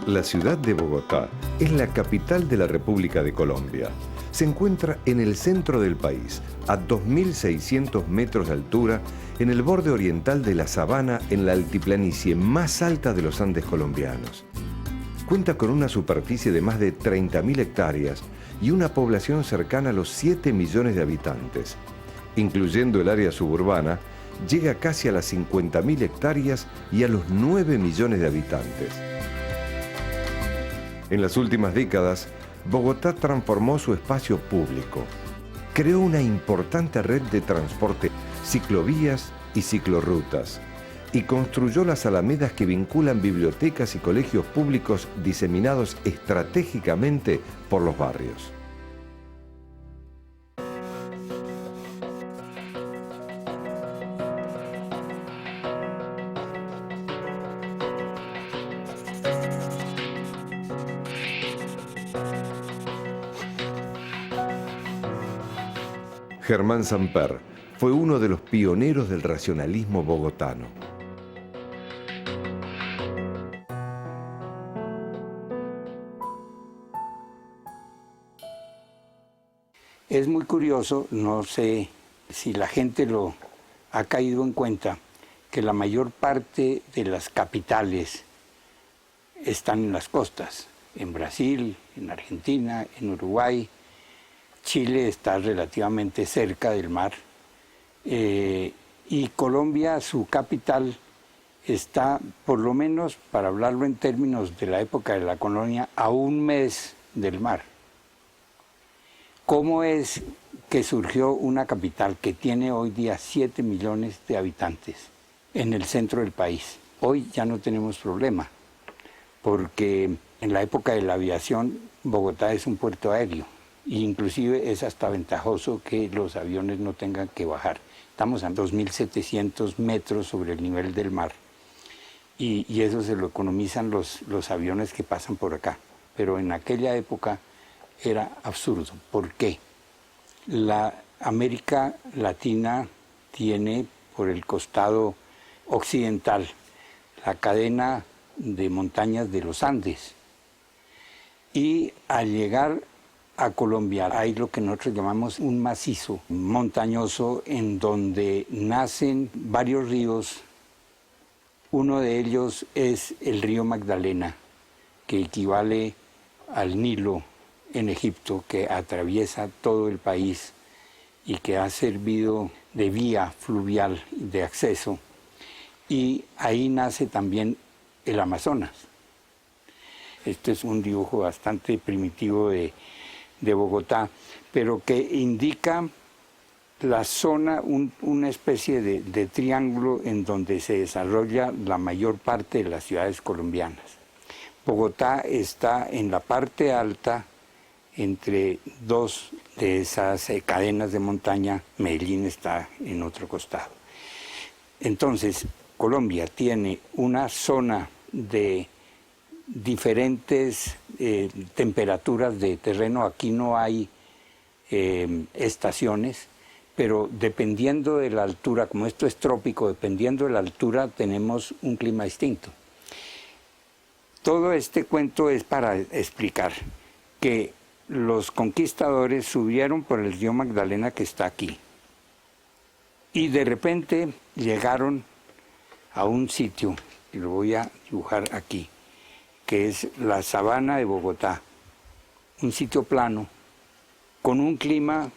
La ciudad de Bogotá es la capital de la República de Colombia. Se encuentra en el centro del país, a 2.600 metros de altura, en el borde oriental de la sabana, en la altiplanicie más alta de los Andes colombianos. Cuenta con una superficie de más de 30.000 hectáreas y una población cercana a los 7 millones de habitantes. Incluyendo el área suburbana, llega casi a las 50.000 hectáreas y a los 9 millones de habitantes. En las últimas décadas, Bogotá transformó su espacio público. Creó una importante red de transporte, ciclovías y ciclorrutas, y construyó las alamedas que vinculan bibliotecas y colegios públicos diseminados estratégicamente por los barrios. Germán Samper fue uno de los pioneros del racionalismo bogotano. Es muy curioso, no sé si la gente lo ha caído en cuenta, que la mayor parte de las capitales están en las costas, en Brasil, en Argentina, en Uruguay. Chile está relativamente cerca del mar y Colombia, su capital, está, por lo menos, para hablarlo en términos de la época de la colonia, a un mes del mar. ¿Cómo es que surgió una capital que tiene hoy día 7 millones de habitantes en el centro del país? Hoy ya no tenemos problema, porque en la época de la aviación Bogotá es un puerto aéreo. Inclusive es hasta ventajoso que los aviones no tengan que bajar. Estamos a 2.700 metros sobre el nivel del mar y eso se lo economizan los aviones que pasan por acá. Pero en aquella época era absurdo. ¿Por qué? La América Latina tiene por el costado occidental la cadena de montañas de los Andes y al llegar a Colombia hay lo que nosotros llamamos un macizo montañoso en donde nacen varios ríos. Uno de ellos es el río Magdalena, que equivale al Nilo en Egipto, que atraviesa todo el país y que ha servido de vía fluvial de acceso. Y ahí nace también el Amazonas. Este es un dibujo bastante primitivo de Bogotá, pero que indica la zona, una especie de triángulo en donde se desarrolla la mayor parte de las ciudades colombianas. Bogotá está en la parte alta entre dos de esas cadenas de montaña, Medellín está en otro costado. Entonces, Colombia tiene una zona de diferentes temperaturas de terreno. Aquí no hay estaciones, pero dependiendo de la altura, como esto es trópico, dependiendo de la altura tenemos un clima distinto. Todo este cuento es para explicar que los conquistadores subieron por el río Magdalena que está aquí y de repente llegaron a un sitio, y lo voy a dibujar aquí, que es la sabana de Bogotá, un sitio plano, con un clima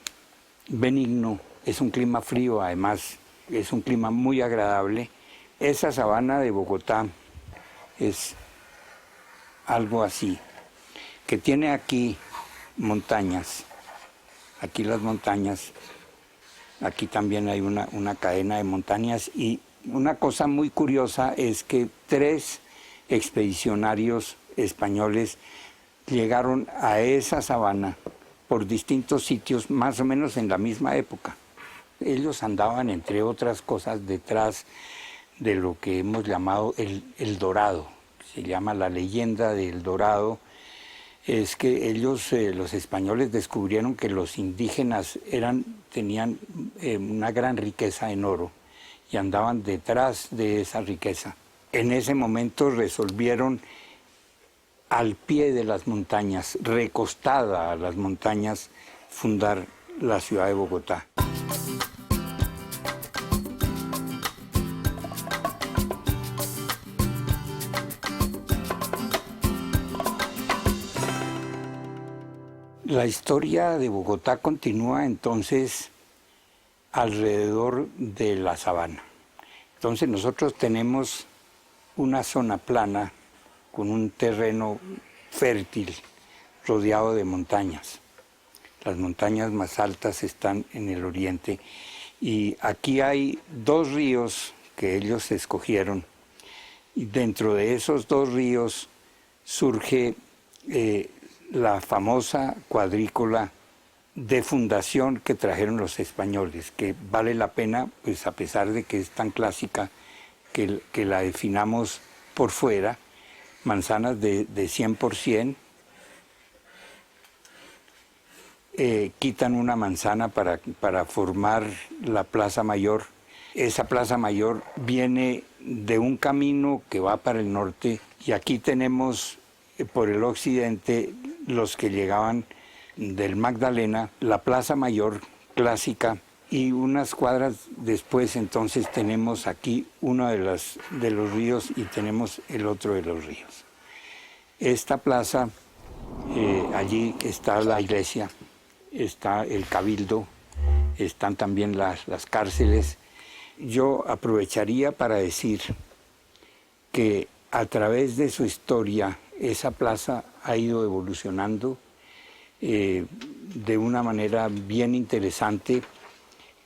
benigno, es un clima frío además, es un clima muy agradable. Esa sabana de Bogotá es algo así, que tiene aquí montañas, aquí las montañas, aquí también hay una cadena de montañas y una cosa muy curiosa es que 3 expedicionarios españoles llegaron a esa sabana por distintos sitios más o menos en la misma época. Ellos andaban, entre otras cosas, detrás de lo que hemos llamado el Dorado. Se llama la leyenda del Dorado. Es que ellos, los españoles, descubrieron que los indígenas tenían una gran riqueza en oro y andaban detrás de esa riqueza. En ese momento resolvieron al pie de las montañas, recostada a las montañas, fundar la ciudad de Bogotá. La historia de Bogotá continúa entonces alrededor de la sabana. Entonces nosotros tenemos una zona plana con un terreno fértil rodeado de montañas. Las montañas más altas están en el oriente y aquí hay dos ríos que ellos escogieron y dentro de esos dos ríos surge la famosa cuadrícula de fundación que trajeron los españoles, que vale la pena, pues a pesar de que es tan clásica, que la definamos por fuera, manzanas de 100%, quitan una manzana para formar la Plaza Mayor. Esa Plaza Mayor viene de un camino que va para el norte y aquí tenemos por el occidente los que llegaban del Magdalena, la Plaza Mayor clásica, y unas cuadras después entonces tenemos aquí uno de los ríos y tenemos el otro de los ríos. Esta plaza, allí está la iglesia, está el cabildo, están también las cárceles. Yo aprovecharía para decir que a través de su historia esa plaza ha ido evolucionando de una manera bien interesante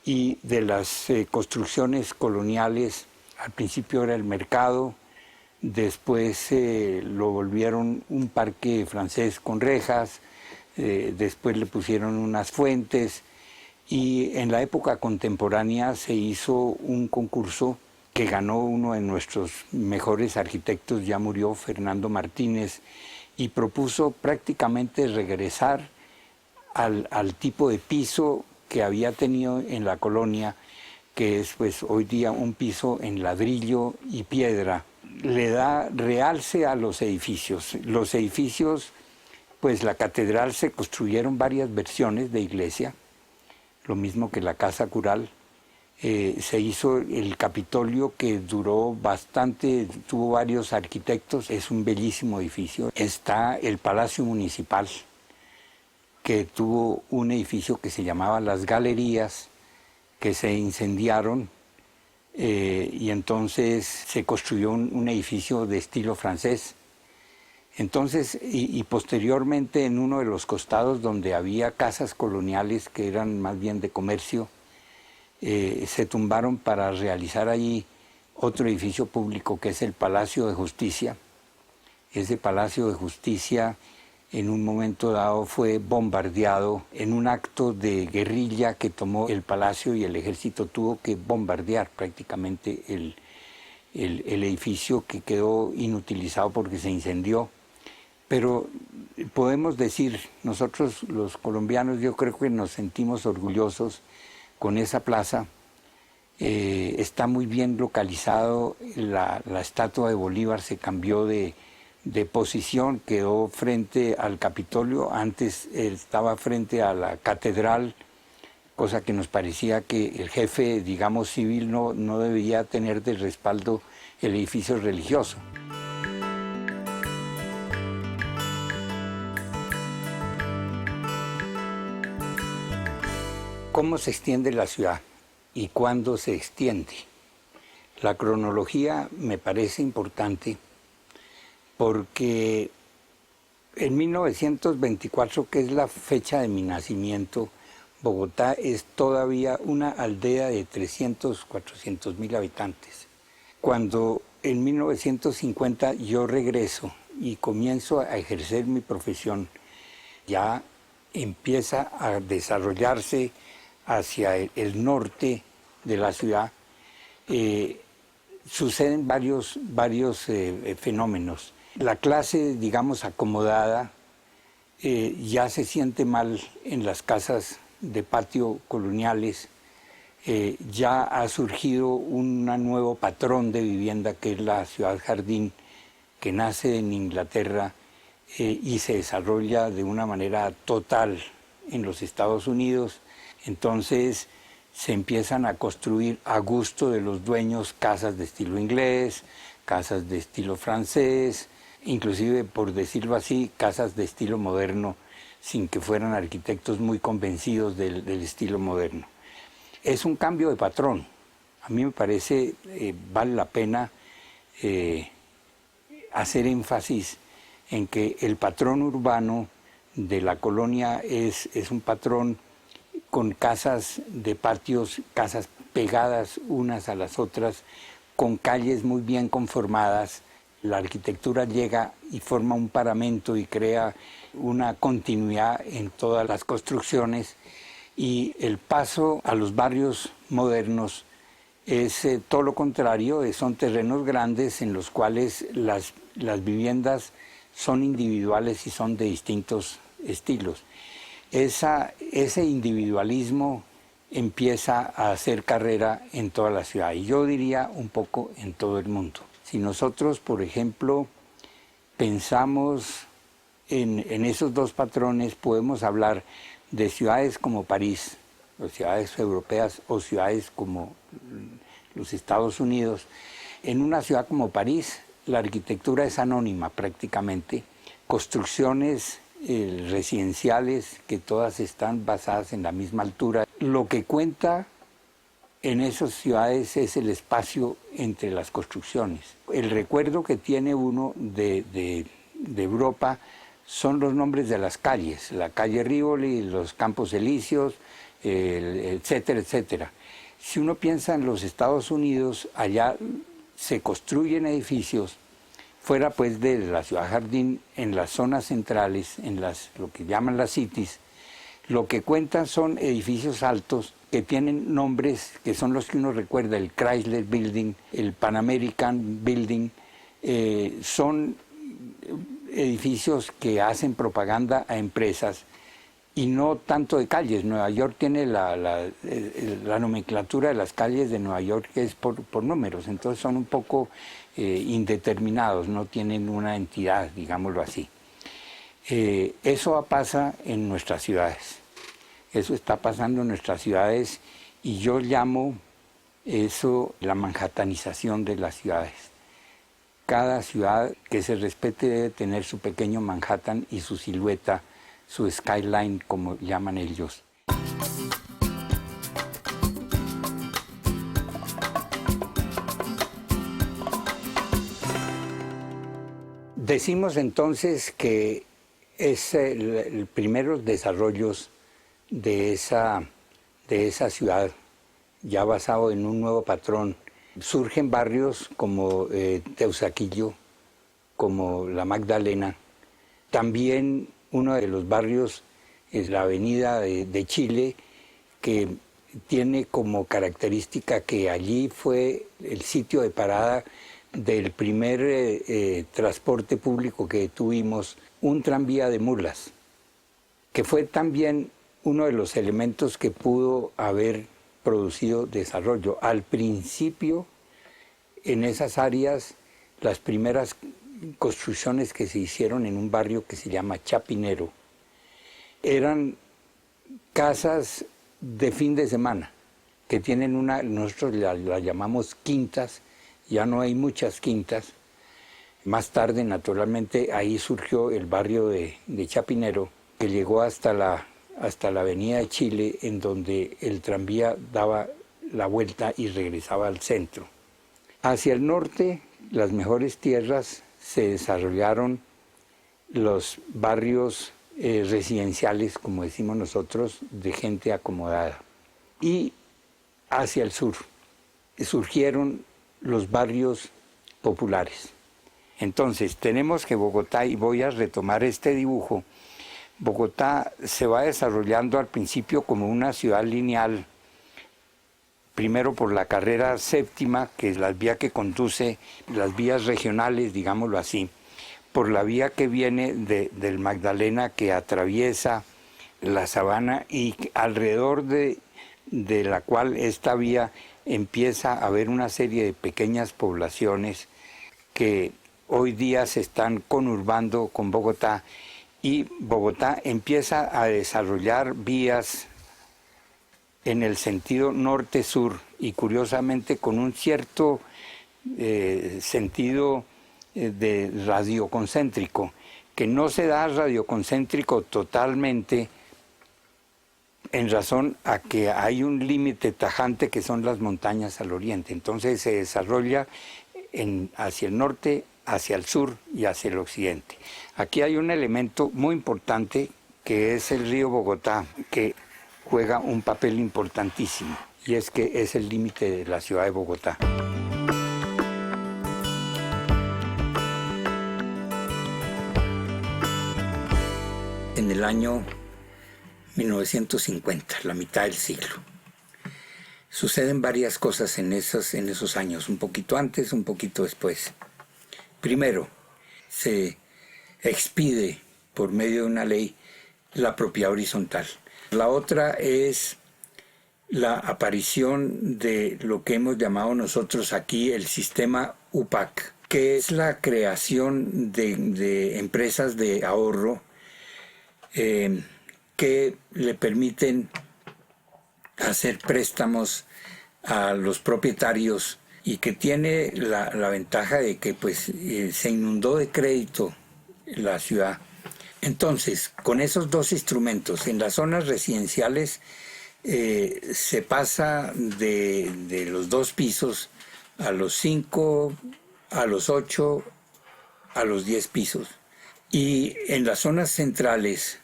y de las construcciones coloniales, al principio era el mercado, después lo volvieron un parque francés con rejas, después le pusieron unas fuentes y en la época contemporánea se hizo un concurso que ganó uno de nuestros mejores arquitectos, ya murió, Fernando Martínez, y propuso prácticamente regresar al tipo de piso que había tenido en la colonia, que es pues hoy día un piso en ladrillo y piedra. Le da realce a los edificios. Los edificios, pues la catedral se construyeron varias versiones de iglesia, lo mismo que la casa cural. Se hizo el Capitolio, que duró bastante, tuvo varios arquitectos, es un bellísimo edificio. Está el Palacio Municipal, que tuvo un edificio que se llamaba Las Galerías, que se incendiaron y entonces se construyó un edificio de estilo francés. Entonces, y posteriormente en uno de los costados donde había casas coloniales que eran más bien de comercio, se tumbaron para realizar allí otro edificio público que es el Palacio de Justicia. Ese Palacio de Justicia en un momento dado fue bombardeado en un acto de guerrilla que tomó el palacio y el ejército tuvo que bombardear prácticamente el edificio, que quedó inutilizado porque se incendió. Pero podemos decir, nosotros los colombianos yo creo que nos sentimos orgullosos con esa plaza. Está muy bien localizado, la estatua de Bolívar se cambió de posición, quedó frente al Capitolio, antes estaba frente a la catedral, cosa que nos parecía que el jefe, digamos, civil no debía tener de respaldo el edificio religioso. ¿Cómo se extiende la ciudad y cuándo se extiende? La cronología me parece importante porque en 1924, que es la fecha de mi nacimiento, Bogotá es todavía una aldea de 300, 400 mil habitantes. Cuando en 1950 yo regreso y comienzo a ejercer mi profesión, ya empieza a desarrollarse hacia el norte de la ciudad, suceden varios fenómenos. La clase, digamos, acomodada, ya se siente mal en las casas de patio coloniales. Ya ha surgido un nuevo patrón de vivienda que es la ciudad jardín, que nace en Inglaterra y se desarrolla de una manera total en los Estados Unidos. Entonces se empiezan a construir a gusto de los dueños casas de estilo inglés, casas de estilo francés, inclusive, por decirlo así, casas de estilo moderno, sin que fueran arquitectos muy convencidos del estilo moderno. Es un cambio de patrón. A mí me parece, vale la pena hacer énfasis en que el patrón urbano de la colonia es un patrón con casas de patios, casas pegadas unas a las otras, con calles muy bien conformadas. La arquitectura llega y forma un paramento y crea una continuidad en todas las construcciones, y el paso a los barrios modernos es todo lo contrario, son terrenos grandes en los cuales las viviendas son individuales y son de distintos estilos. Ese individualismo empieza a hacer carrera en toda la ciudad, y yo diría un poco en todo el mundo. Si nosotros, por ejemplo, pensamos en esos dos patrones, podemos hablar de ciudades como París, o ciudades europeas, o ciudades como los Estados Unidos. En una ciudad como París, la arquitectura es anónima prácticamente, construcciones residenciales que todas están basadas en la misma altura. Lo que cuenta en esas ciudades es el espacio entre las construcciones. El recuerdo que tiene uno de Europa son los nombres de las calles, la calle Rivoli, los Campos Elíseos, etcétera, etcétera. Si uno piensa en los Estados Unidos, allá se construyen edificios fuera pues de la ciudad jardín, en las zonas centrales, en lo que llaman las cities. Lo que cuentan son edificios altos que tienen nombres que son los que uno recuerda: el Chrysler Building, el Pan American Building. Son edificios que hacen propaganda a empresas y no tanto de calles. Nueva York tiene la nomenclatura de las calles de Nueva York, que es por números, entonces son un poco indeterminados, no tienen una entidad, digámoslo así. Eso pasa en nuestras ciudades, eso está pasando en nuestras ciudades, y yo llamo eso la manhattanización de las ciudades. Cada ciudad que se respete debe tener su pequeño Manhattan y su silueta, su skyline, como llaman ellos. Decimos entonces que es el primeros desarrollos de esa ciudad, ya basado en un nuevo patrón. Surgen barrios como Teusaquillo, como La Magdalena. También uno de los barrios es la Avenida de Chile, que tiene como característica que allí fue el sitio de parada del primer transporte público que tuvimos, un tranvía de mulas, que fue también uno de los elementos que pudo haber producido desarrollo. Al principio, en esas áreas, las primeras construcciones que se hicieron en un barrio que se llama Chapinero eran casas de fin de semana, que tienen nosotros la llamamos quintas. Ya no hay muchas quintas. Más tarde, naturalmente, ahí surgió el barrio de Chapinero, que llegó hasta la Avenida de Chile, en donde el tranvía daba la vuelta y regresaba al centro. Hacia el norte, las mejores tierras, se desarrollaron los barrios residenciales, como decimos nosotros, de gente acomodada. Y hacia el sur surgieron los barrios populares. Entonces, tenemos que Bogotá, y voy a retomar este dibujo, Bogotá se va desarrollando al principio como una ciudad lineal, primero por la carrera séptima, que es la vía que conduce, las vías regionales, digámoslo así, por la vía que viene del Magdalena, que atraviesa la sabana, y alrededor de la cual esta vía empieza a haber una serie de pequeñas poblaciones que hoy día se están conurbando con Bogotá y Bogotá empieza a desarrollar vías en el sentido norte-sur y curiosamente con un cierto sentido de radioconcéntrico, que no se da radioconcéntrico totalmente en razón a que hay un límite tajante que son las montañas al oriente. Entonces se desarrolla hacia el norte, hacia el sur y hacia el occidente. Aquí hay un elemento muy importante que es el río Bogotá, que juega un papel importantísimo, y es que es el límite de la ciudad de Bogotá. En el año 1950, la mitad del siglo, suceden varias cosas en esos años, un poquito antes, un poquito después. Primero, se expide por medio de una ley la propiedad horizontal. La otra es la aparición de lo que hemos llamado nosotros aquí el sistema UPAC, que es la creación de empresas de ahorro que le permiten hacer préstamos a los propietarios y que tiene la ventaja de que pues, se inundó de crédito la ciudad. Entonces, con esos dos instrumentos, en las zonas residenciales se pasa de los 2 pisos a los 5, a los 8, a los 10 pisos. Y en las zonas centrales,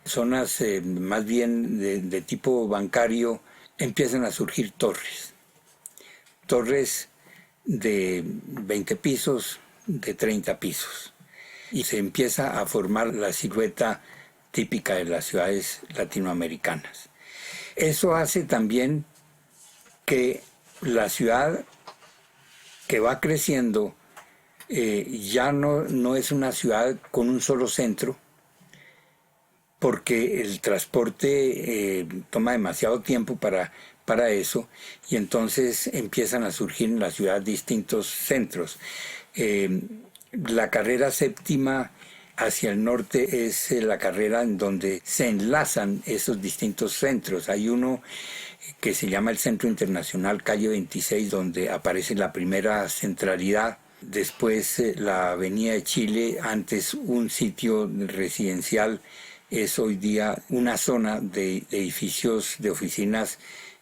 zonas más bien de tipo bancario, empiezan a surgir torres. Torres de 20 pisos, de 30 pisos. Y se empieza a formar la silueta típica de las ciudades latinoamericanas. Eso hace también que la ciudad que va creciendo ya no es una ciudad con un solo centro, porque el transporte toma demasiado tiempo para eso, y entonces empiezan a surgir en la ciudad distintos centros. La carrera séptima hacia el norte es la carrera en donde se enlazan esos distintos centros. Hay uno que se llama el Centro Internacional Calle 26, donde aparece la primera centralidad. Después la Avenida de Chile, antes un sitio residencial, es hoy día una zona de edificios, de oficinas,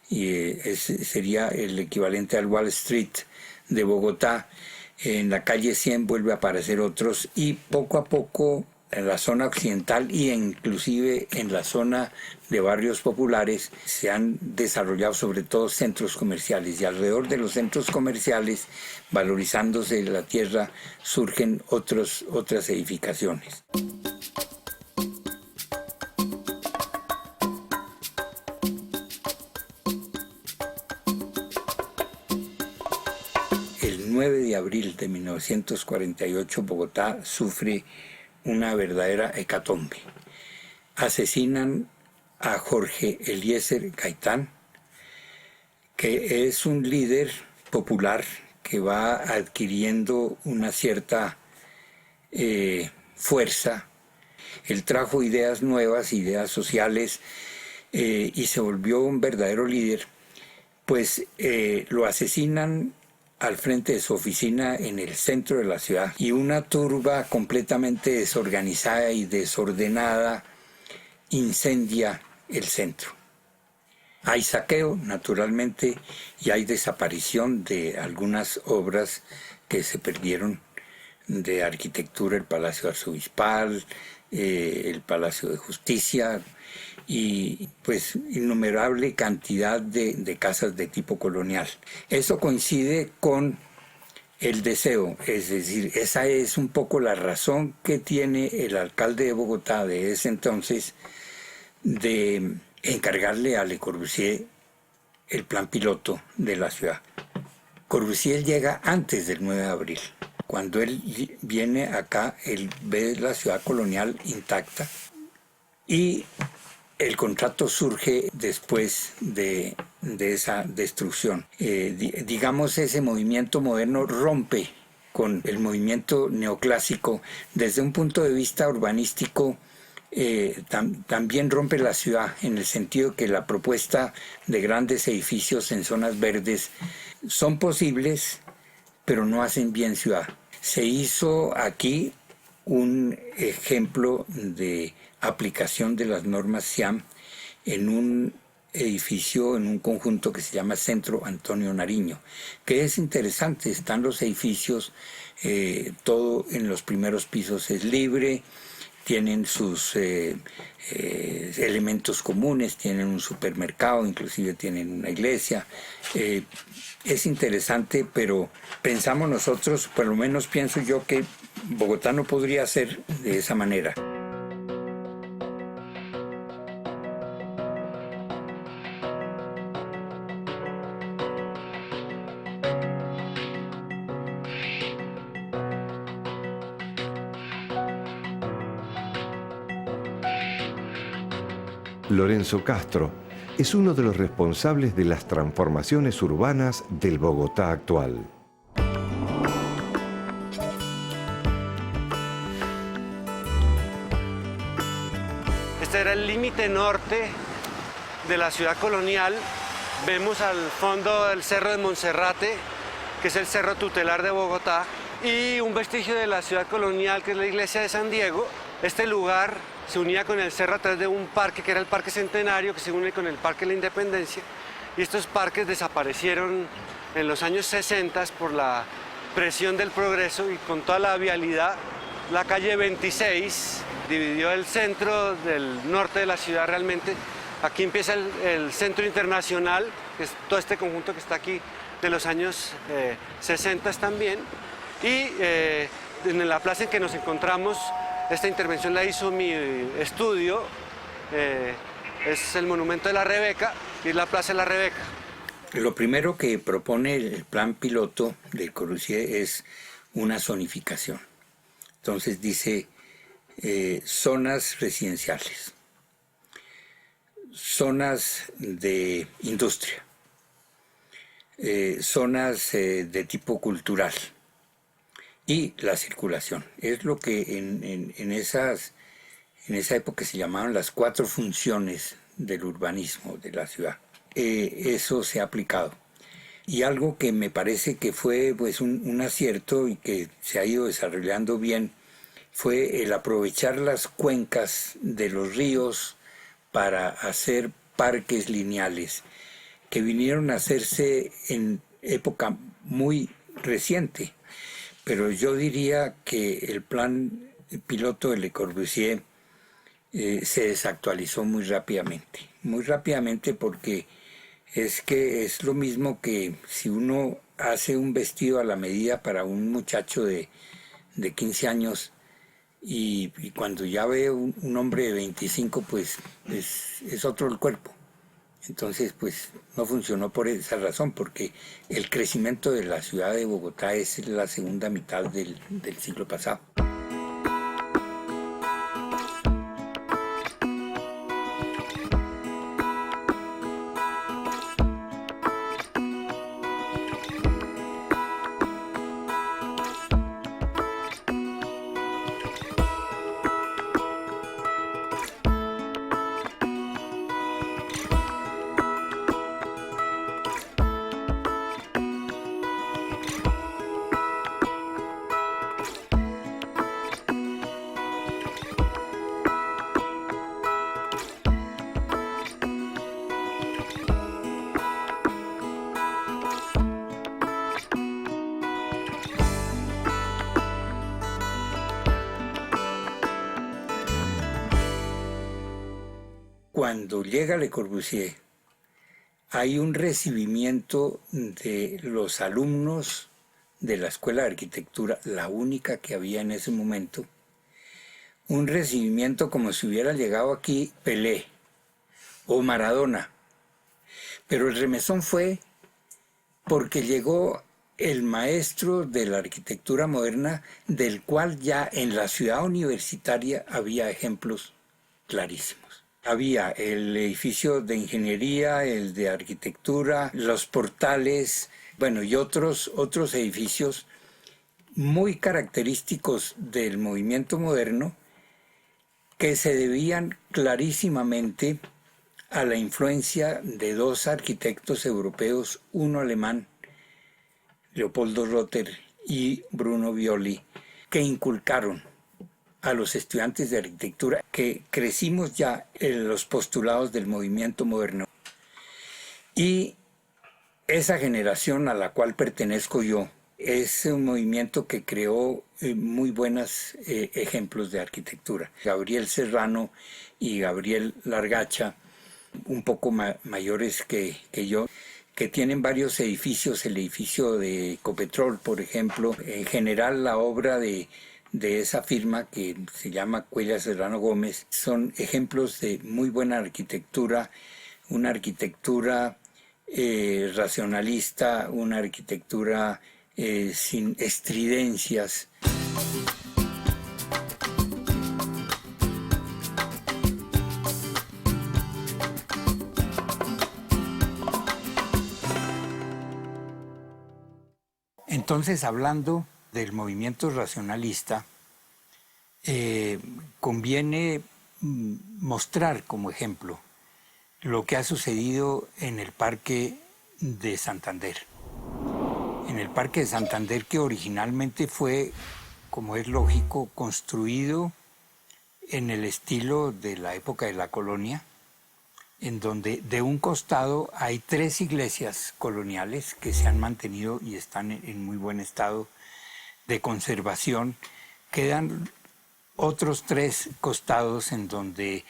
y sería el equivalente al Wall Street de Bogotá. En la calle 100 vuelve a aparecer otros, y poco a poco en la zona occidental y inclusive en la zona de barrios populares se han desarrollado sobre todo centros comerciales, y alrededor de los centros comerciales, valorizándose la tierra, surgen otras edificaciones. El 9 de abril de 1948 Bogotá sufre una verdadera hecatombe. Asesinan a Jorge Eliezer Gaitán, que es un líder popular que va adquiriendo una cierta fuerza. Él trajo ideas nuevas, ideas sociales, y se volvió un verdadero líder. Pues lo asesinan al frente de su oficina en el centro de la ciudad, y una turba completamente desorganizada y desordenada incendia el centro. Hay saqueo, naturalmente, y hay desaparición de algunas obras que se perdieron de arquitectura, el Palacio Arzobispal, el Palacio de Justicia, y pues innumerable cantidad de casas de tipo colonial. Eso coincide con el deseo, es decir, esa es un poco la razón que tiene el alcalde de Bogotá de ese entonces de encargarle a Le Corbusier el plan piloto de la ciudad. Corbusier llega antes del 9 de abril. Cuando él viene acá, él ve la ciudad colonial intacta, y el contrato surge después de esa destrucción. Digamos, ese movimiento moderno rompe con el movimiento neoclásico, desde un punto de vista urbanístico, también rompe la ciudad, en el sentido que la propuesta de grandes edificios en zonas verdes son posibles, pero no hacen bien ciudad. Se hizo aquí un ejemplo de aplicación de las normas SIAM en un edificio, en un conjunto que se llama Centro Antonio Nariño, que es interesante. Están los edificios, todo en los primeros pisos es libre, tienen sus elementos comunes, tienen un supermercado, inclusive tienen una iglesia. Es interesante, pero pensamos nosotros, por lo menos pienso yo, que Bogotá no podría ser de esa manera. Lorenzo Castro es uno de los responsables de las transformaciones urbanas del Bogotá actual. Este era el límite norte de la ciudad colonial. Vemos al fondo el Cerro de Monserrate, que es el cerro tutelar de Bogotá, y un vestigio de la ciudad colonial, que es la iglesia de San Diego. Este lugar se unía con el cerro a través de un parque, que era el Parque Centenario, que se une con el Parque de la Independencia. Y estos parques desaparecieron en los años 60 por la presión del progreso, y con toda la vialidad. La calle 26 dividió el centro del norte de la ciudad realmente. Aquí empieza el Centro Internacional, que es todo este conjunto que está aquí de los años 60 también. Y en la plaza en que nos encontramos, esta intervención la hizo mi estudio, es el Monumento de la Rebeca, y es la Plaza de la Rebeca. Lo primero que propone el plan piloto de Le Corbusier es una zonificación. Entonces dice zonas residenciales, zonas de industria, zonas de tipo cultural y la circulación. Es lo que en esa época se llamaban las 4 funciones del urbanismo de la ciudad. Eso se ha aplicado. Y algo que me parece que fue pues un acierto y que se ha ido desarrollando bien fue el aprovechar las cuencas de los ríos para hacer parques lineales, que vinieron a hacerse en época muy reciente. Pero yo diría que el plan piloto de Le Corbusier se desactualizó muy rápidamente porque es que es lo mismo que si uno hace un vestido a la medida para un muchacho de 15 años y cuando ya ve un hombre de 25, pues es otro el cuerpo. Entonces, pues no funcionó por esa razón, porque el crecimiento de la ciudad de Bogotá es la segunda mitad del siglo pasado. Cuando llega Le Corbusier, hay un recibimiento de los alumnos de la Escuela de Arquitectura, la única que había en ese momento, un recibimiento como si hubiera llegado aquí Pelé o Maradona. Pero el remesón fue porque llegó el maestro de la arquitectura moderna, del cual ya en la ciudad universitaria había ejemplos clarísimos. Había el edificio de ingeniería, el de arquitectura, los portales, bueno, y otros edificios muy característicos del movimiento moderno que se debían clarísimamente a la influencia de dos arquitectos europeos, uno alemán, Leopoldo Rotter, y Bruno Violi, que inculcaron a los estudiantes de arquitectura que crecimos ya en los postulados del movimiento moderno. Y esa generación a la cual pertenezco yo es un movimiento que creó muy buenos ejemplos de arquitectura. Gabriel Serrano y Gabriel Largacha, un poco mayores que yo, que tienen varios edificios, el edificio de Ecopetrol, por ejemplo. En general, la obra de esa firma, que se llama Cuéllar Serrano Gómez, son ejemplos de muy buena arquitectura, una arquitectura racionalista, una arquitectura sin estridencias. Entonces, hablando del movimiento racionalista, conviene mostrar como ejemplo lo que ha sucedido en el Parque de Santander. En el Parque de Santander, que originalmente fue, como es lógico, construido en el estilo de la época de la colonia, en donde de un costado hay 3 iglesias coloniales que se han mantenido y están en muy buen estado de conservación. Quedan otros 3 costados en donde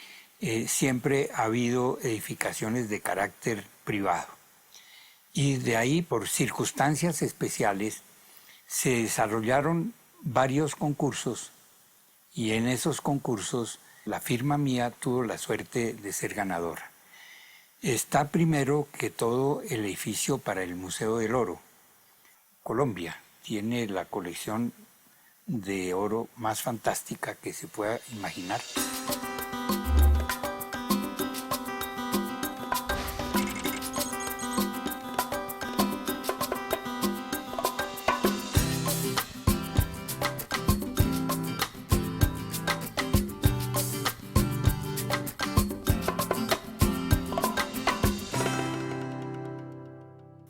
siempre ha habido edificaciones de carácter privado. Y de ahí, por circunstancias especiales, se desarrollaron varios concursos, y en esos concursos la firma mía tuvo la suerte de ser ganadora. Está primero que todo el edificio para el Museo del Oro. Colombia tiene la colección de oro más fantástica que se pueda imaginar.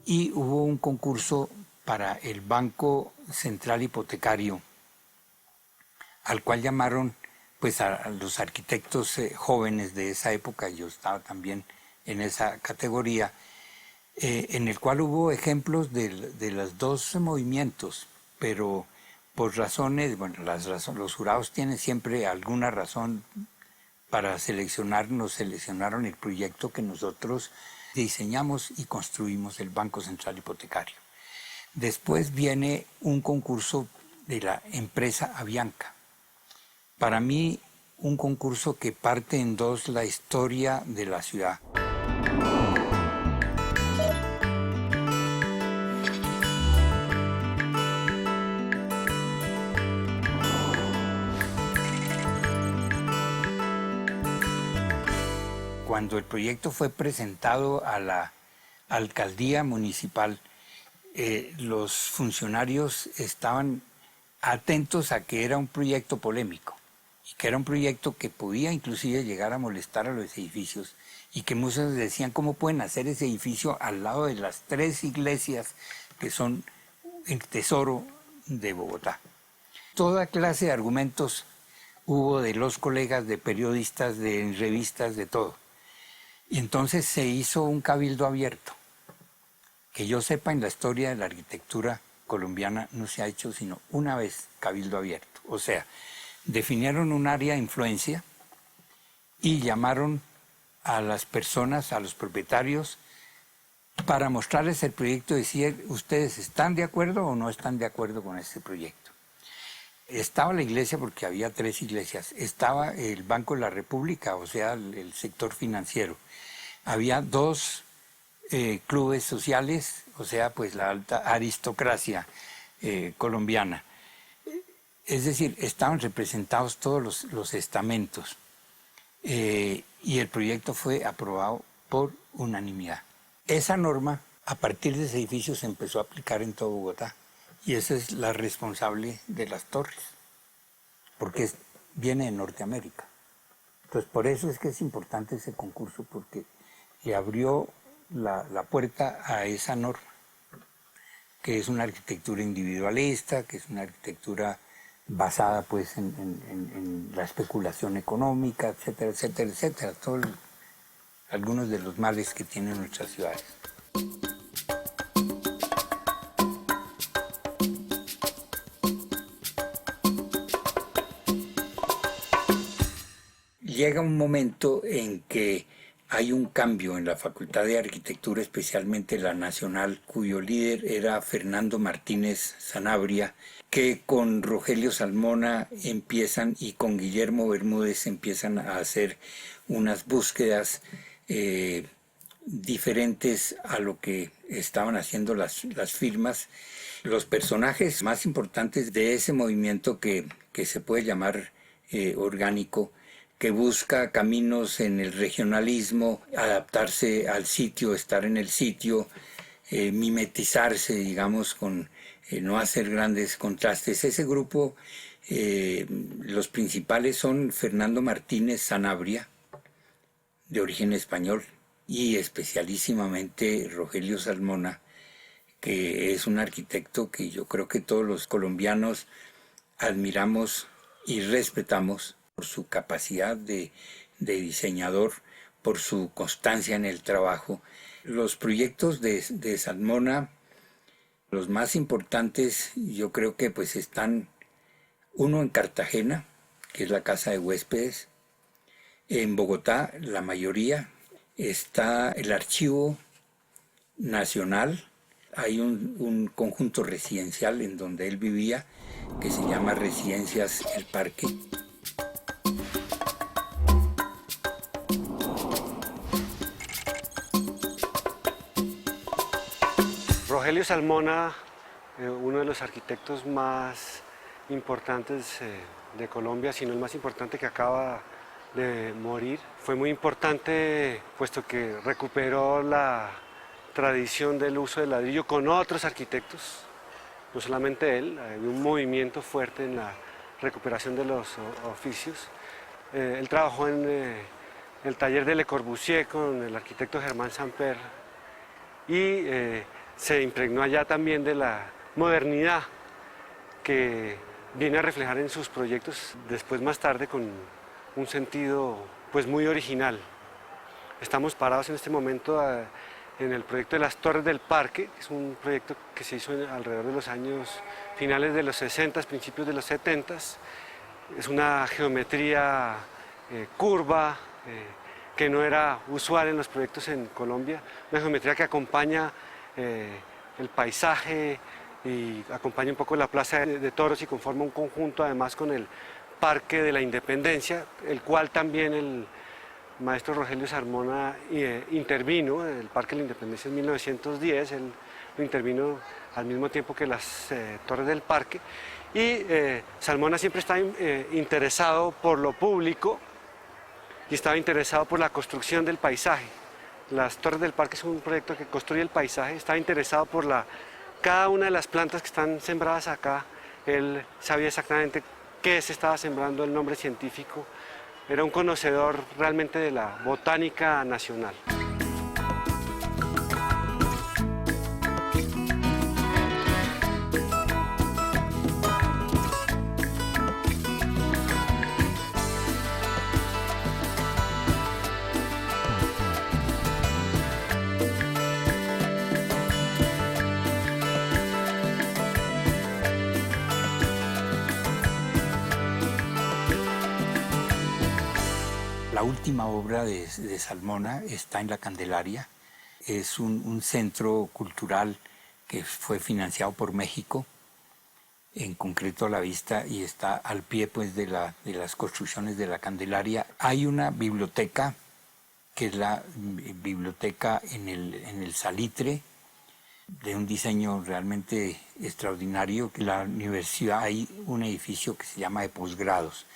Y hubo un concurso para el Banco Central Hipotecario, al cual llamaron pues a los arquitectos jóvenes de esa época. Yo estaba también en esa categoría, en el cual hubo ejemplos de los 2 movimientos, pero por razones, bueno, los jurados tienen siempre alguna razón para seleccionarnos, seleccionaron el proyecto que nosotros diseñamos y construimos, el Banco Central Hipotecario. Después viene un concurso de la empresa Avianca. Para mí, un concurso que parte en 2 la historia de la ciudad. Cuando el proyecto fue presentado a la alcaldía municipal, los funcionarios estaban atentos a que era un proyecto polémico y que era un proyecto que podía inclusive llegar a molestar a los edificios, y que muchos decían cómo pueden hacer ese edificio al lado de las 3 iglesias que son el tesoro de Bogotá. Toda clase de argumentos hubo de los colegas, de periodistas, de revistas, de todo. Y entonces se hizo un cabildo abierto. Que yo sepa, en la historia de la arquitectura colombiana no se ha hecho sino una vez cabildo abierto. O sea, definieron un área de influencia y llamaron a las personas, a los propietarios, para mostrarles el proyecto y decir, ¿ustedes están de acuerdo o no están de acuerdo con este proyecto? Estaba la iglesia, porque había 3 iglesias. Estaba el Banco de la República, o sea, el sector financiero. Había 2 clubes sociales, o sea, pues la alta aristocracia colombiana. Es decir, estaban representados todos los estamentos. Y el proyecto fue aprobado por unanimidad. Esa norma, a partir de ese edificio, se empezó a aplicar en todo Bogotá. y esa es la responsable de las torres, porque viene de Norteamérica. Entonces, por eso es que es importante ese concurso, porque le abrió la puerta a esa norma, que es una arquitectura individualista, que es una arquitectura basada pues en la especulación económica, etcétera, etcétera, etcétera. Algunos de los males que tienen nuestras ciudades. Llega un momento en que hay un cambio en la Facultad de Arquitectura, especialmente la Nacional, cuyo líder era Fernando Martínez Sanabria, que con Rogelio Salmona empiezan y con Guillermo Bermúdez empiezan a hacer unas búsquedas diferentes a lo que estaban haciendo las firmas. Los personajes más importantes de ese movimiento que se puede llamar orgánico, que busca caminos en el regionalismo, adaptarse al sitio, estar en el sitio, mimetizarse, digamos, con no hacer grandes contrastes. Ese grupo, los principales son Fernando Martínez Sanabria, de origen español, y especialísimamente Rogelio Salmona, que es un arquitecto que yo creo que todos los colombianos admiramos y respetamos por su capacidad de diseñador, por su constancia en el trabajo. Los proyectos de Salmona, los más importantes, yo creo que pues están uno en Cartagena, que es la Casa de Huéspedes. En Bogotá, la mayoría, está el Archivo Nacional. Hay un conjunto residencial en donde él vivía, que se llama Residencias El Parque. Rogelio Salmona, uno de los arquitectos más importantes de Colombia, si no el más importante, que acaba de morir, fue muy importante puesto que recuperó la tradición del uso del ladrillo con otros arquitectos, no solamente él. Hay un movimiento fuerte en la recuperación de los oficios. Él trabajó en el taller de Le Corbusier con el arquitecto Germán Samper y se impregnó allá también de la modernidad que viene a reflejar en sus proyectos después, más tarde, con un sentido pues muy original. Estamos parados en este momento en el proyecto de las Torres del Parque, que es un proyecto que se hizo alrededor de los años finales de los 60, principios de los 70. Es una geometría curva que no era usual en los proyectos en Colombia, una geometría que acompaña el paisaje y acompaña un poco la Plaza de Toros y conforma un conjunto además con el Parque de la Independencia, el cual también el maestro Rogelio Salmona intervino. El Parque de la Independencia en 1910, él lo intervino al mismo tiempo que las Torres del Parque, y Salmona siempre estaba interesado por lo público y estaba interesado por la construcción del paisaje. Las Torres del Parque es un proyecto que construye el paisaje, estaba interesado por cada una de las plantas que están sembradas acá. Él sabía exactamente qué se estaba sembrando, el nombre científico. Era un conocedor realmente de la botánica nacional. La última obra de Salmona está en La Candelaria. Es un centro cultural que fue financiado por México, en concreto La Vista, y está al pie pues, de las construcciones de La Candelaria. Hay una biblioteca, que es la biblioteca en el Salitre, de un diseño realmente extraordinario. En la universidad hay un edificio que se llama de posgrados.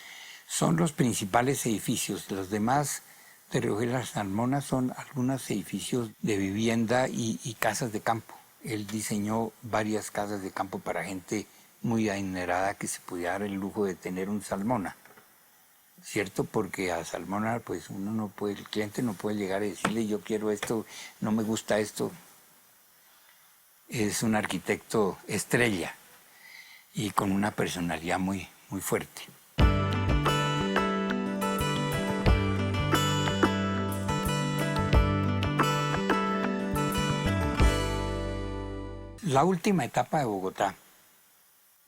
Son los principales edificios. Los demás de Rogelio Salmona son algunos edificios de vivienda y casas de campo. él diseñó varias casas de campo para gente muy adinerada que se pudiera dar el lujo de tener un Salmona, ¿cierto? Porque a Salmona, pues uno no puede, el cliente no puede llegar y decirle yo quiero esto, no me gusta esto. Es un arquitecto estrella y con una personalidad muy, muy fuerte. La última etapa de Bogotá,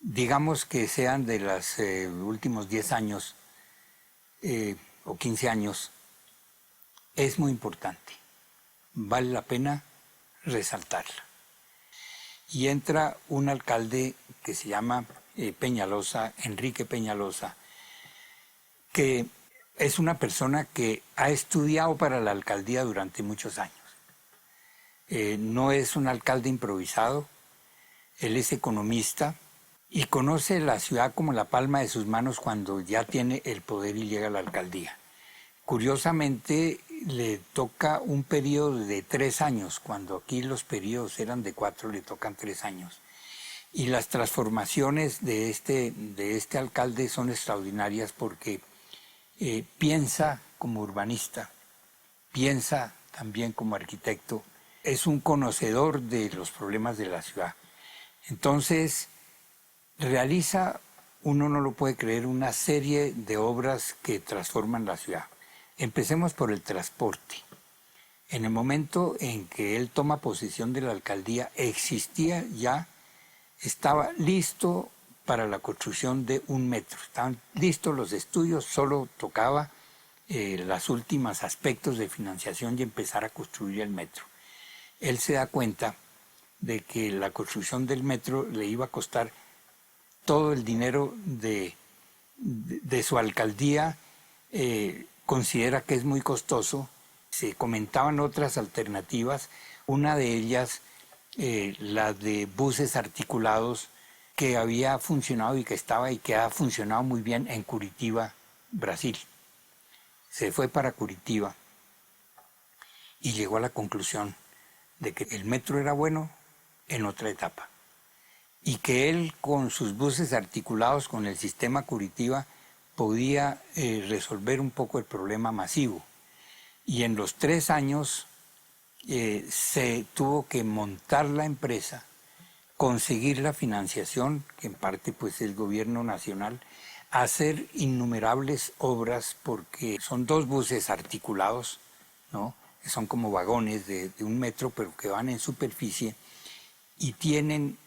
digamos que sean de los últimos 10 años o 15 años, es muy importante. Vale la pena resaltarla. Y entra un alcalde que se llama Peñalosa, Enrique Peñalosa, que es una persona que ha estudiado para la alcaldía durante muchos años. No es un alcalde improvisado, él es economista y conoce la ciudad como la palma de sus manos cuando ya tiene el poder y llega a la alcaldía. Curiosamente, le toca un periodo de 3 años, cuando aquí los periodos eran de 4, le tocan 3 años. Y las transformaciones de este alcalde son extraordinarias porque piensa como urbanista, piensa también como arquitecto, es un conocedor de los problemas de la ciudad. Entonces, realiza, uno no lo puede creer, una serie de obras que transforman la ciudad. Empecemos por el transporte. En el momento en que él toma posesión de la alcaldía, existía ya, estaba listo para la construcción de 1 metro. Estaban listos los estudios, solo tocaba los últimos aspectos de financiación y empezar a construir el metro. Él se da cuenta de que la construcción del metro le iba a costar todo el dinero de su alcaldía, considera que es muy costoso. Se comentaban otras alternativas, una de ellas la de buses articulados que había funcionado y que ha funcionado muy bien en Curitiba, Brasil. Se fue para Curitiba y llegó a la conclusión de que el metro era bueno en otra etapa y que él con sus buses articulados con el sistema Curitiba podía resolver un poco el problema masivo. Y en los 3 años se tuvo que montar la empresa, conseguir la financiación, que en parte pues el gobierno nacional, hacer innumerables obras porque son 2 buses articulados, ¿no? Son como vagones de 1 metro, pero que van en superficie y tienen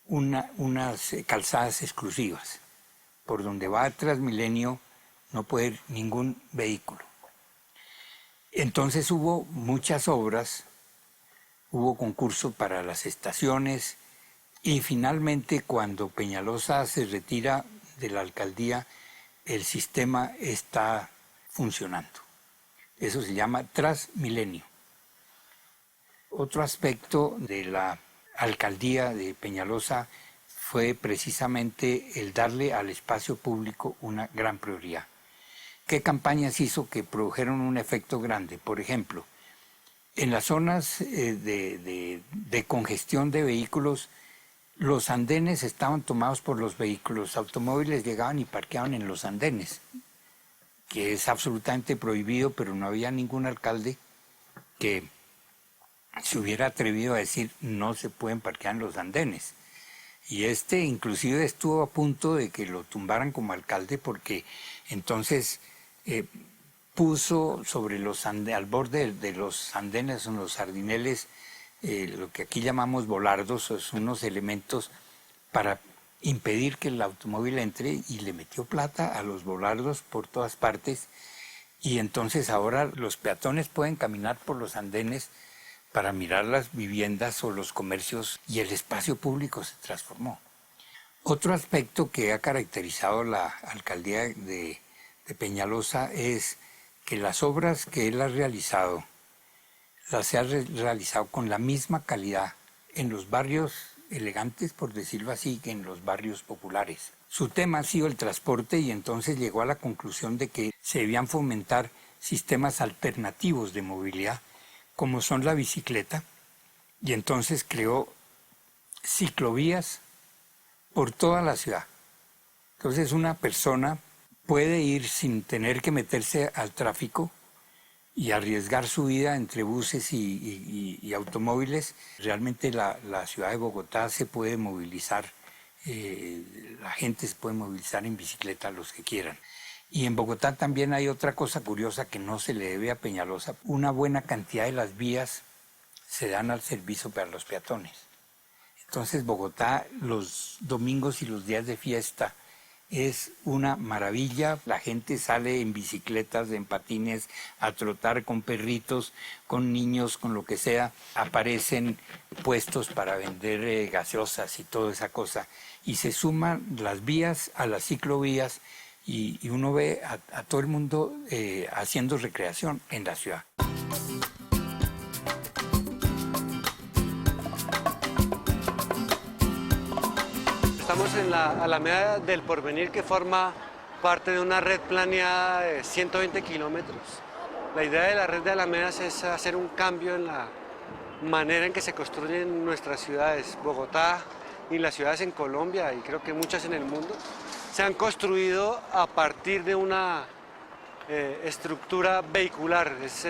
unas calzadas exclusivas. Por donde va Transmilenio no puede ir ningún vehículo. Entonces hubo muchas obras, hubo concurso para las estaciones y finalmente cuando Peñalosa se retira de la alcaldía, el sistema está funcionando. Eso se llama Transmilenio. Otro aspecto de la alcaldía de Peñalosa fue precisamente el darle al espacio público una gran prioridad. ¿Qué campañas hizo que produjeron un efecto grande? Por ejemplo, en las zonas de congestión de vehículos, los andenes estaban tomados por los vehículos. Los automóviles llegaban y parqueaban en los andenes, que es absolutamente prohibido, pero no había ningún alcalde que se hubiera atrevido a decir no se pueden parquear en los andenes. Y inclusive estuvo a punto de que lo tumbaran como alcalde porque entonces puso sobre al borde de los andenes, en los sardineles, lo que aquí llamamos volardos, son unos elementos para impedir que el automóvil entre y le metió plata a los volardos por todas partes y entonces ahora los peatones pueden caminar por los andenes para mirar las viviendas o los comercios y el espacio público se transformó. Otro aspecto que ha caracterizado la alcaldía de Peñalosa es que las obras que él ha realizado las ha realizado con la misma calidad en los barrios elegantes, por decirlo así, que en los barrios populares. Su tema ha sido el transporte y entonces llegó a la conclusión de que se debían fomentar sistemas alternativos de movilidad, como son la bicicleta, y entonces creó ciclovías por toda la ciudad. Entonces una persona puede ir sin tener que meterse al tráfico y arriesgar su vida entre buses y automóviles. Realmente la ciudad de Bogotá se puede movilizar, la gente se puede movilizar en bicicleta, los que quieran. Y en Bogotá también hay otra cosa curiosa que no se le debe a Peñalosa. Una buena cantidad de las vías se dan al servicio para los peatones. Entonces Bogotá, los domingos y los días de fiesta, es una maravilla. La gente sale en bicicletas, en patines, a trotar con perritos, con niños, con lo que sea. Aparecen puestos para vender gaseosas y toda esa cosa. Y se suman las vías a las ciclovías y uno ve a todo el mundo haciendo recreación en la ciudad. Estamos en la Alameda del Porvenir, que forma parte de una red planeada de 120 kilómetros. La idea de la red de Alamedas es hacer un cambio en la manera en que se construyen nuestras ciudades. Bogotá y las ciudades en Colombia, y creo que muchas en el mundo, se han construido a partir de una estructura vehicular, es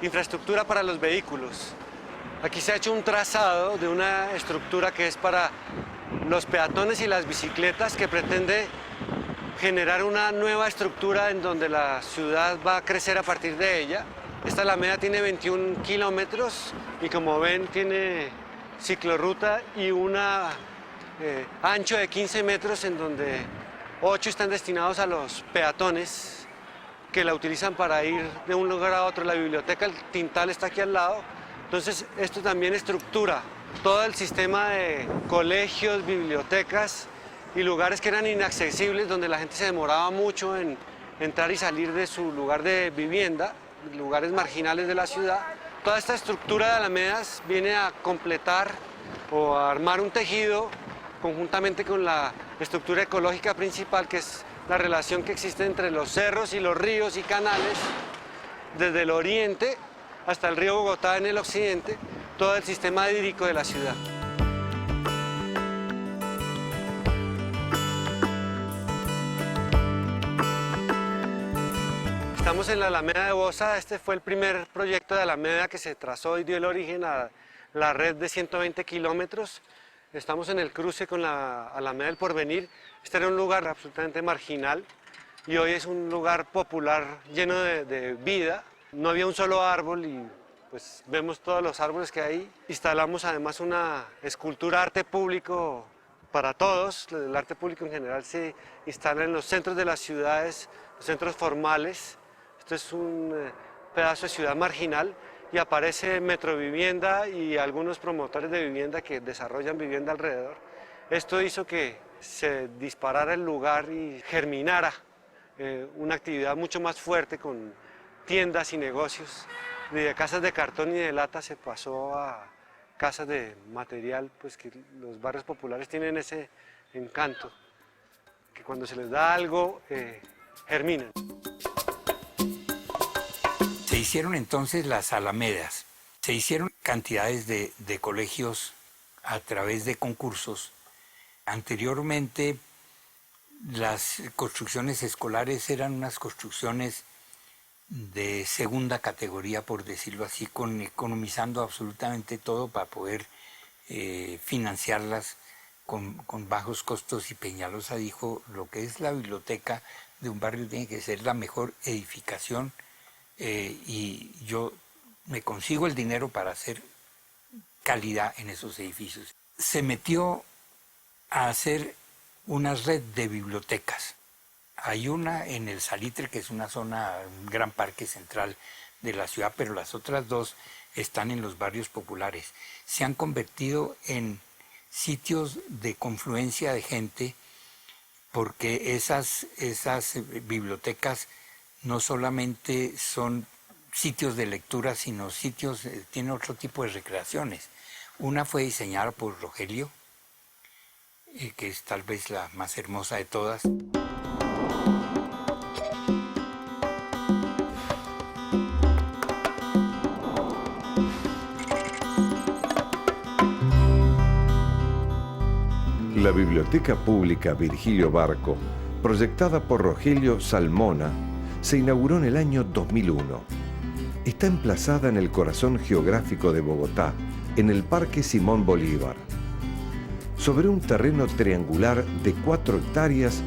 infraestructura para los vehículos. Aquí se ha hecho un trazado de una estructura que es para los peatones y las bicicletas, que pretende generar una nueva estructura en donde la ciudad va a crecer a partir de ella. Esta Alameda tiene 21 kilómetros y, como ven, tiene ciclorruta y un ancho de 15 metros, en donde 8 están destinados a los peatones que la utilizan para ir de un lugar a otro. La biblioteca El Tintal está aquí al lado. Entonces esto también estructura todo el sistema de colegios, bibliotecas y lugares que eran inaccesibles, donde la gente se demoraba mucho en entrar y salir de su lugar de vivienda, lugares marginales de la ciudad. Toda esta estructura de alamedas viene a completar o a armar un tejido conjuntamente con la estructura ecológica principal, que es la relación que existe entre los cerros y los ríos y canales, desde el oriente hasta el río Bogotá en el occidente, todo el sistema hídrico de la ciudad. Estamos en la Alameda de Bosa. Este fue el primer proyecto de Alameda que se trazó y dio el origen a la red de 120 kilómetros. Estamos en el cruce con la Alameda del Porvenir. Este era un lugar absolutamente marginal y hoy es un lugar popular lleno de vida. No había un solo árbol y pues vemos todos los árboles que hay. Instalamos además una escultura arte público para todos. El arte público en general se instala en los centros de las ciudades, los centros formales. Esto es un pedazo de ciudad marginal y aparece Metrovivienda y algunos promotores de vivienda que desarrollan vivienda alrededor. Esto hizo que se disparara el lugar y germinara una actividad mucho más fuerte con tiendas y negocios. De casas de cartón y de lata se pasó a casas de material, pues que los barrios populares tienen ese encanto, que cuando se les da algo, germinan. Se hicieron entonces las alamedas, se hicieron cantidades de colegios a través de concursos. Anteriormente las construcciones escolares eran unas construcciones de segunda categoría, por decirlo así, economizando absolutamente todo para poder financiarlas con bajos costos. Y Peñalosa dijo, lo que es la biblioteca de un barrio tiene que ser la mejor edificación, y yo me consigo el dinero para hacer calidad en esos edificios. Se metió a hacer una red de bibliotecas. Hay una en el Salitre, que es una zona, un gran parque central de la ciudad, pero las otras dos están en los barrios populares. Se han convertido en sitios de confluencia de gente, porque esas bibliotecas no solamente son sitios de lectura, sino sitios, tienen otro tipo de recreaciones. Una fue diseñada por Rogelio, que es tal vez la más hermosa de todas. La Biblioteca Pública Virgilio Barco, proyectada por Rogelio Salmona, se inauguró en el año 2001. Está emplazada en el corazón geográfico de Bogotá, en el Parque Simón Bolívar. Sobre un terreno triangular de 4 hectáreas,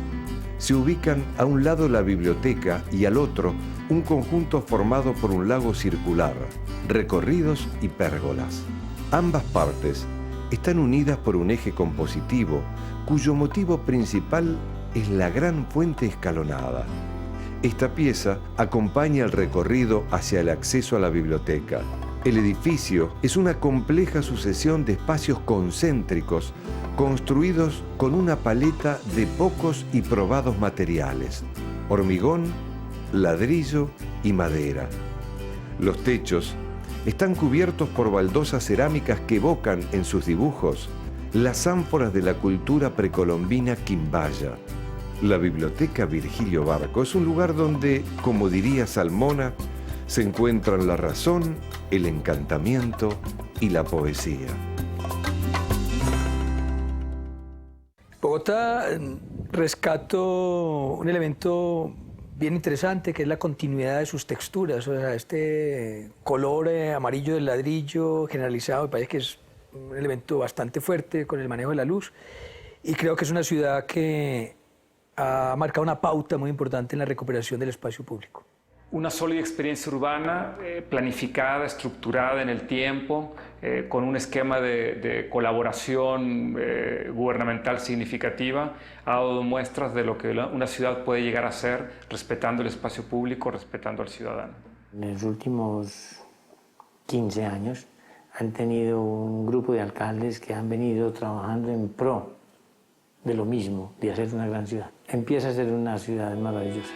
se ubican a un lado la biblioteca y al otro un conjunto formado por un lago circular, recorridos y pérgolas. Ambas partes están unidas por un eje compositivo cuyo motivo principal es la gran fuente escalonada. Esta pieza acompaña el recorrido hacia el acceso a la biblioteca. El edificio es una compleja sucesión de espacios concéntricos construidos con una paleta de pocos y probados materiales: hormigón, ladrillo y madera. Los techos están cubiertos por baldosas cerámicas que evocan en sus dibujos las ánforas de la cultura precolombina quimbaya. La Biblioteca Virgilio Barco es un lugar donde, como diría Salmona, se encuentran la razón, el encantamiento y la poesía. Bogotá rescató un elemento bien interesante, que es la continuidad de sus texturas. O sea, este color amarillo del ladrillo generalizado me parece que es un elemento bastante fuerte con el manejo de la luz, y creo que es una ciudad que ha marcado una pauta muy importante en la recuperación del espacio público. Una sólida experiencia urbana, planificada, estructurada en el tiempo, con un esquema de colaboración gubernamental significativa, ha dado muestras de lo que una ciudad puede llegar a ser, respetando el espacio público, respetando al ciudadano. En los últimos 15 años han tenido un grupo de alcaldes que han venido trabajando en pro de lo mismo, de hacer una gran ciudad. Empieza a ser una ciudad maravillosa.